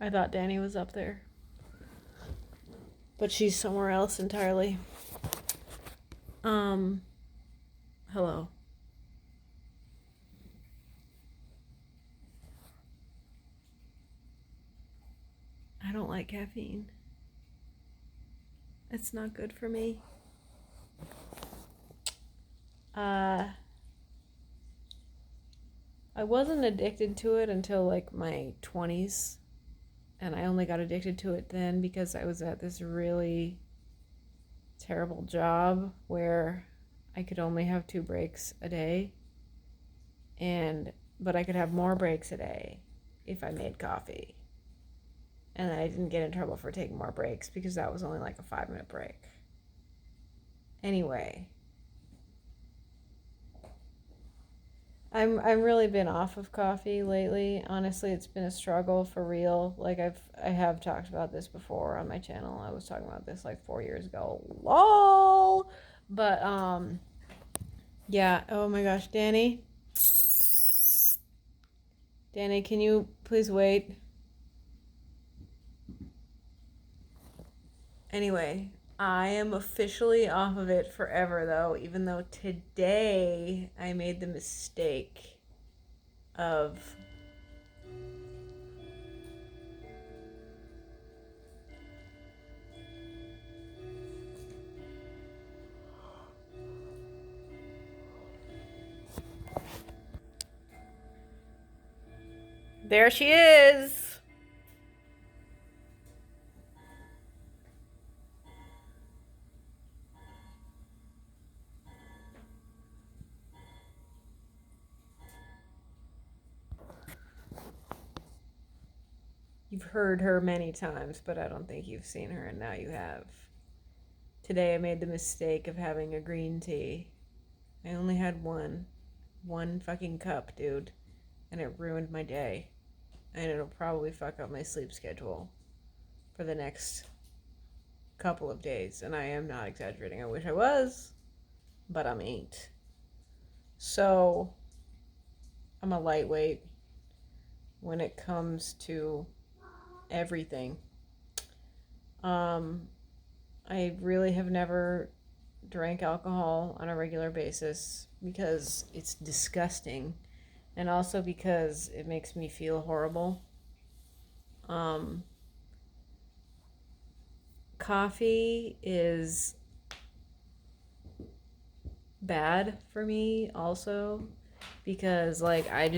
I thought Danny was up there. But she's somewhere else entirely. Hello. I don't like caffeine. It's not good for me. I wasn't addicted to it until like my 20s. And I only got addicted to it then because I was at this really terrible job where I could only have 2 breaks a day. But I could have more breaks a day if I made coffee. And I didn't get in trouble for taking more breaks because that was only like a 5-minute break. Anyway, I'm really been off of coffee lately. Honestly, it's been a struggle for real. Like I have talked about this before on my channel. I was talking about this like 4 years ago. LOL. But yeah. Oh my gosh, Danny. Danny, can you please wait? Anyway, I am officially off of it forever though, even though today I made the mistake of there she is. You've heard her many times, but I don't think you've seen her, and now you have. Today I made the mistake of having a green tea. I only had one fucking cup, dude, and it ruined my day. And it'll probably fuck up my sleep schedule for the next couple of days. And I am not exaggerating. I wish I was, but I'm ain't. So I'm a lightweight when it comes to everything. I really have never drank alcohol on a regular basis because it's disgusting, and also because it makes me feel horrible. Coffee is bad for me also because like I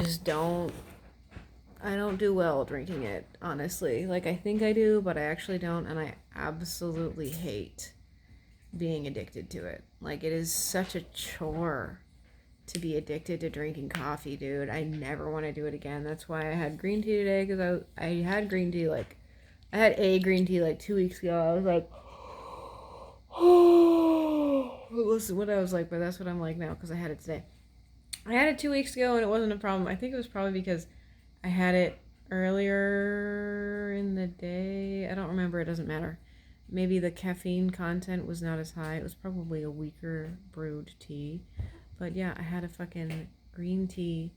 don't do well drinking it, honestly. Like, I think I do, but I actually don't, and I absolutely hate being addicted to it. Like, it is such a chore to be addicted to drinking coffee, dude. I never want to do it again. That's why I had green tea today, because I had green tea, like, I had a green tea, like, 2 weeks ago. I was like, oh, listen what I was like, but that's what I'm like now, because I had it today. I had it 2 weeks ago, and it wasn't a problem. I think it was probably because I had it earlier in the day. I don't remember. It doesn't matter. Maybe the caffeine content was not as high. It was probably a weaker brewed tea. But yeah, I had a fucking green tea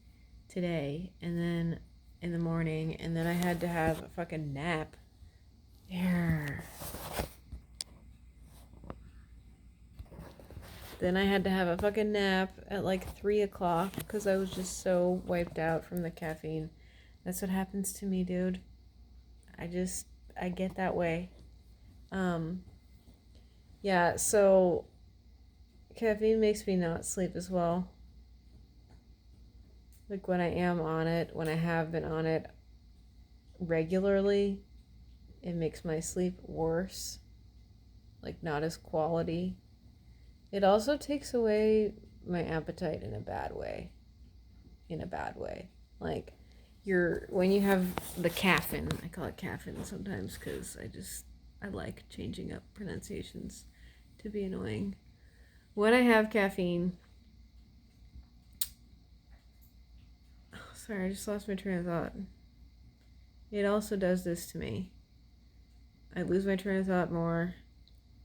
today and then in the morning. And then I had to have a fucking nap. There. Then I had to have a fucking nap at like 3 o'clock because I was just so wiped out from the caffeine. That's what happens to me, dude. I get that way. Yeah, so caffeine makes me not sleep as well. Like when I am on it, when I have been on it regularly, it makes my sleep worse. Like not as quality. It also takes away my appetite in a bad way. Like when you have the caffeine, I call it caffeine sometimes because I like changing up pronunciations to be annoying. When I have caffeine, sorry, I just lost my train of thought. It also does this to me. I lose my train of thought more.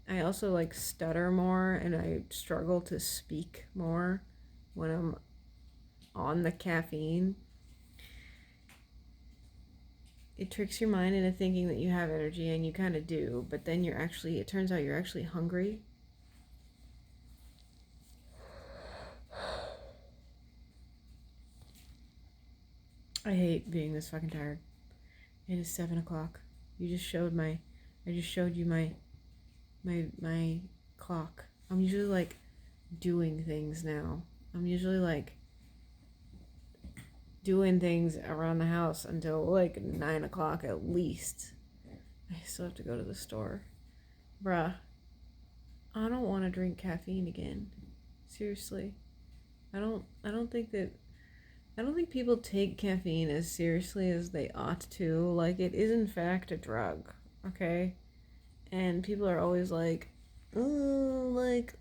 I also like stutter more and I struggle to speak more when I'm on the caffeine. it tricks your mind into thinking that you have energy, and you kind of do, but then it turns out you're actually hungry. I hate being this fucking tired. It is 7 o'clock. I just showed you my clock. I'm usually like doing things now. I'm usually like doing things around the house until like 9 o'clock at least. I still have to go to the store. Bruh, I don't want to drink caffeine again. Seriously. I don't think people take caffeine as seriously as they ought to. Like, it is in fact a drug, okay? And people are always like, oh, like,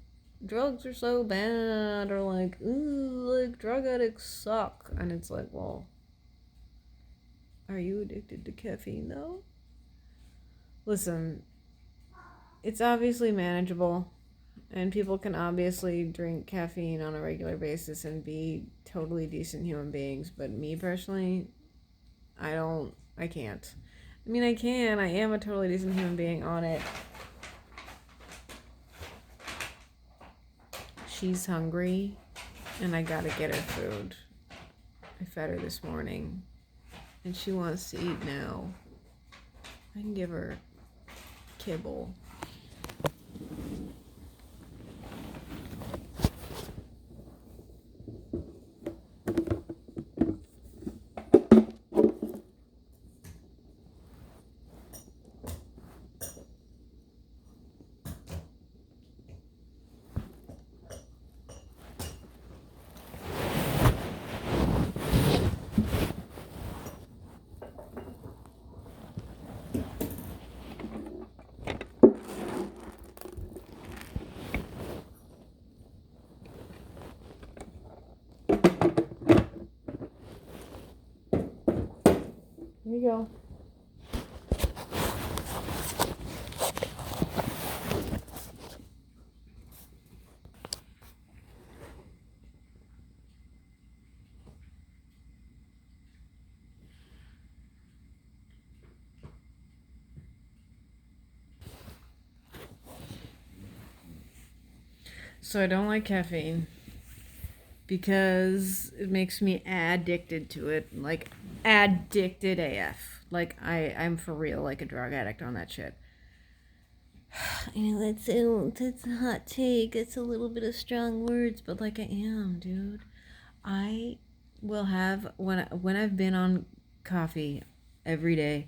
drugs are so bad, or like, ooh, like, drug addicts suck. And it's like, well, are you addicted to caffeine, though? Listen, it's obviously manageable, and people can obviously drink caffeine on a regular basis and be totally decent human beings, but me personally, I can't. I mean, I can. I am a totally decent human being on it. She's hungry, and I gotta get her food. I fed her this morning, and she wants to eat now. I can give her kibble. Here you go. So I don't like caffeine because it makes me addicted to it, like addicted AF. Like I'm for real, like a drug addict on that shit. You know, that's a hot take. It's a little bit of strong words, but like I am, dude. I will have when I've been on coffee every day,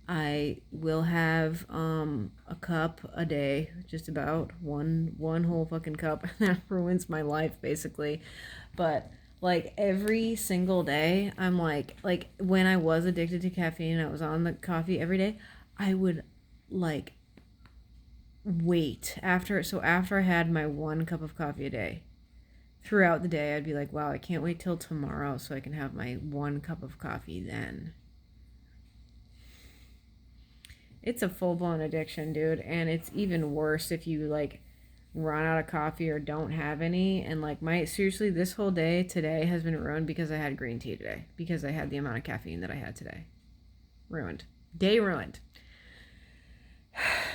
I will have a cup a day, just about one whole fucking cup. That ruins my life basically. But like every single day, I'm like when I was addicted to caffeine and I was on the coffee every day, I would like wait after I had my 1 cup of coffee a day. Throughout the day, I'd be like, wow, I can't wait till tomorrow so I can have my 1 cup of coffee then. It's a full-blown addiction, dude, and it's even worse if you like run out of coffee or don't have any. And like seriously, this whole day today has been ruined because I had green tea today, because I had the amount of caffeine that I had today. Ruined. Day ruined.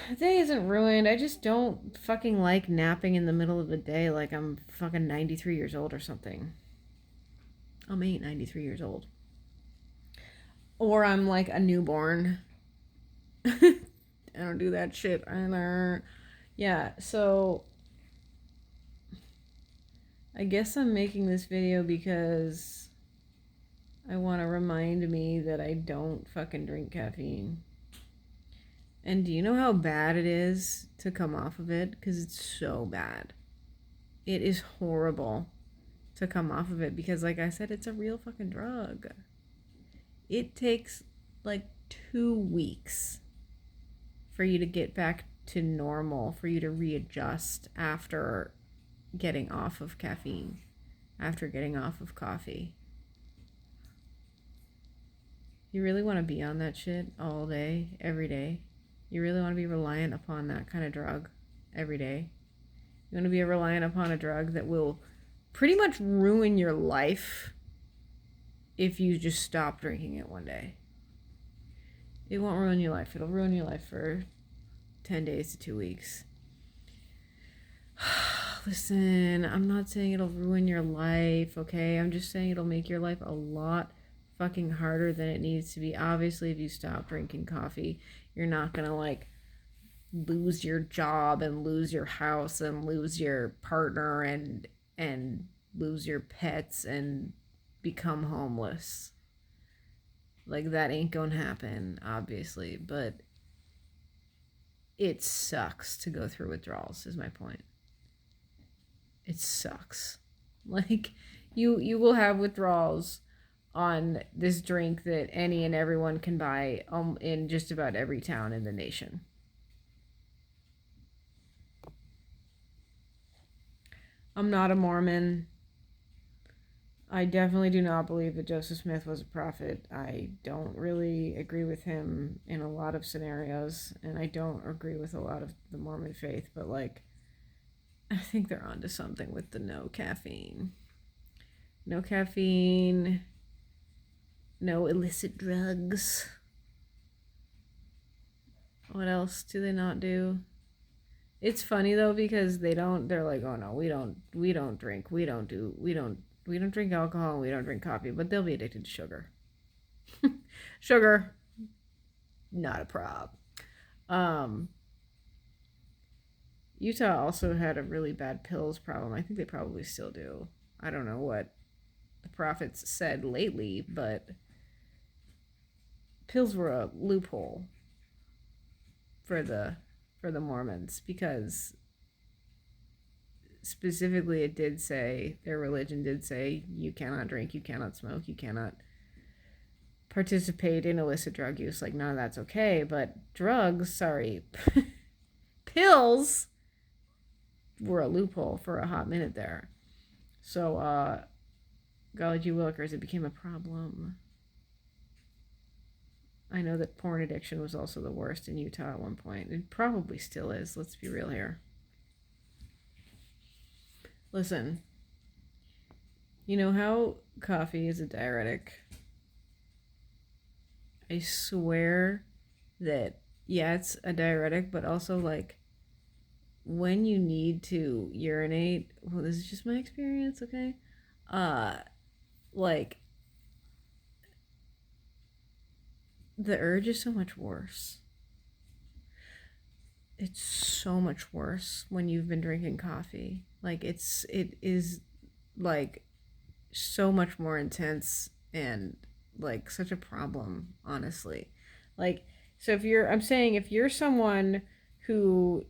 The day isn't ruined. I just don't fucking like napping in the middle of the day like I'm fucking 93 years old or something. I'm 93 years old. Or I'm like a newborn. I don't do that shit either. Yeah, so I guess I'm making this video because I want to remind me that I don't fucking drink caffeine. And do you know how bad it is to come off of it? Because it's so bad. It is horrible to come off of it because, like I said, it's a real fucking drug. It takes like 2 weeks for you to get back to normal, for you to readjust after getting off of caffeine, after getting off of coffee. You really want to be on that shit all day, every day? You really want to be reliant upon that kind of drug every day? You want to be reliant upon a drug that will pretty much ruin your life if you just stop drinking it one day? It won't ruin your life. It'll ruin your life for 10 days to 2 weeks. Listen, I'm not saying it'll ruin your life, okay? I'm just saying it'll make your life a lot fucking harder than it needs to be. Obviously, if you stop drinking coffee, you're not gonna like lose your job and lose your house and lose your partner and lose your pets and become homeless. Like, that ain't gonna happen, obviously, but it sucks to go through withdrawals, is my point. It sucks. Like, you will have withdrawals on this drink that any and everyone can buy in just about every town in the nation. I'm not a Mormon. I definitely do not believe that Joseph Smith was a prophet. I don't really agree with him in a lot of scenarios, and I don't agree with a lot of the Mormon faith, but like, I think they're onto something with the no caffeine. No caffeine, no illicit drugs. What else do they not do? It's funny though, because they're like, oh no, we don't drink, we don't drink alcohol, we don't drink coffee, but they'll be addicted to sugar. Sugar, not a problem. Utah also had a really bad pills problem. I think they probably still do. I don't know what the prophets said lately, but pills were a loophole for the Mormons, because specifically it did say, their religion did say, you cannot drink, you cannot smoke, you cannot participate in illicit drug use. Like, none of that's okay, but drugs, sorry, pills were a loophole for a hot minute there. So, golly gee willikers, it became a problem. I know that porn addiction was also the worst in Utah at one point. It probably still is. Let's be real here. Listen, you know how coffee is a diuretic? I swear that, yeah, it's a diuretic, but also, like, when you need to urinate, well, this is just my experience, okay? Like, the urge is so much worse. It's so much worse when you've been drinking coffee. Like, it is like so much more intense and like such a problem, honestly. Like, so I'm saying if you're someone who,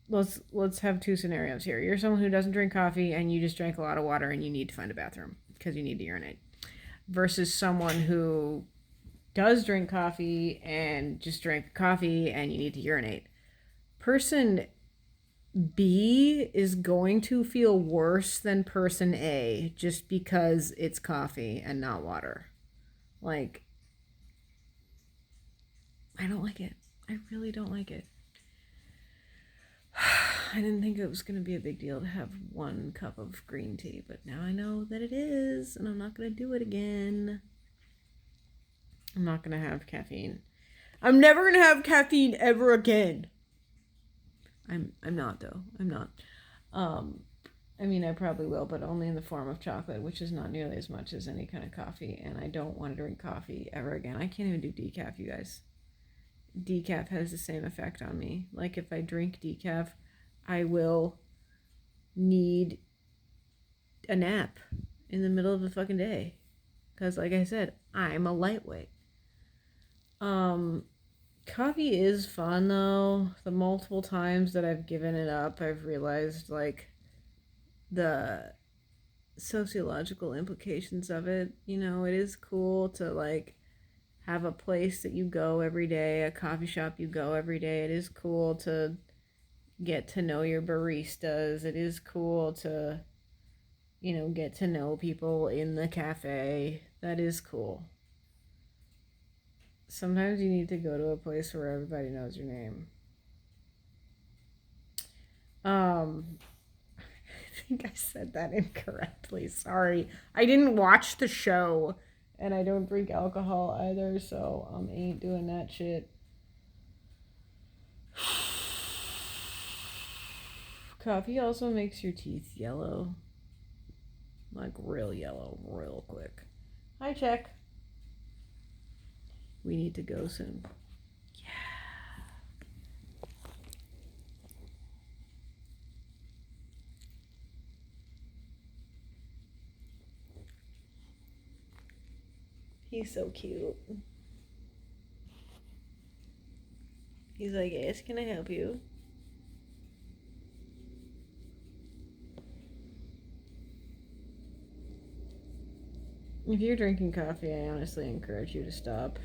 let's have two scenarios here. You're someone who doesn't drink coffee and you just drank a lot of water and you need to find a bathroom because you need to urinate, versus someone who does drink coffee and just drank coffee and you need to urinate. Person B is going to feel worse than person A just because it's coffee and not water. Like, I don't like it. I really don't like it. I didn't think it was going to be a big deal to have 1 cup of green tea, but now I know that it is, and I'm not going to do it again. I'm not going to have caffeine. I'm never going to have caffeine ever again. I'm not, though. I'm not. I mean, I probably will, but only in the form of chocolate, which is not nearly as much as any kind of coffee, and I don't want to drink coffee ever again. I can't even do decaf, you guys. Decaf has the same effect on me. Like, if I drink decaf, I will need a nap in the middle of the fucking day. Because, like I said, I'm a lightweight. Coffee is fun, though. The multiple times that I've given it up, I've realized, like, the sociological implications of it. You know, it is cool to, like, have a place that you go every day, a coffee shop you go every day. It is cool to get to know your baristas. It is cool to, you know, get to know people in the cafe. That is cool. Sometimes you need to go to a place where everybody knows your name. I think I said that incorrectly. Sorry. I didn't watch the show. And I don't drink alcohol either, so ain't doing that shit. Coffee also makes your teeth yellow. Like real yellow, real quick. Hi, Check. We need to go soon. Yeah. He's so cute. He's like, yes, can I help you? If you're drinking coffee, I honestly encourage you to stop.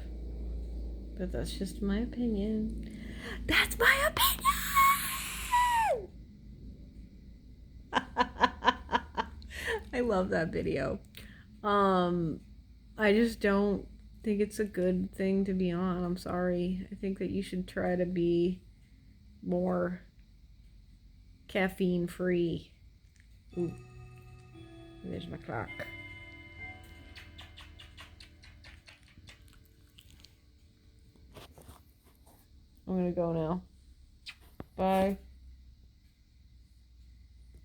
But that's just my opinion. That's my opinion! I love that video. I just don't think it's a good thing to be on. I'm sorry. I think that you should try to be more caffeine free. Ooh, there's my clock. I'm gonna go now. Bye.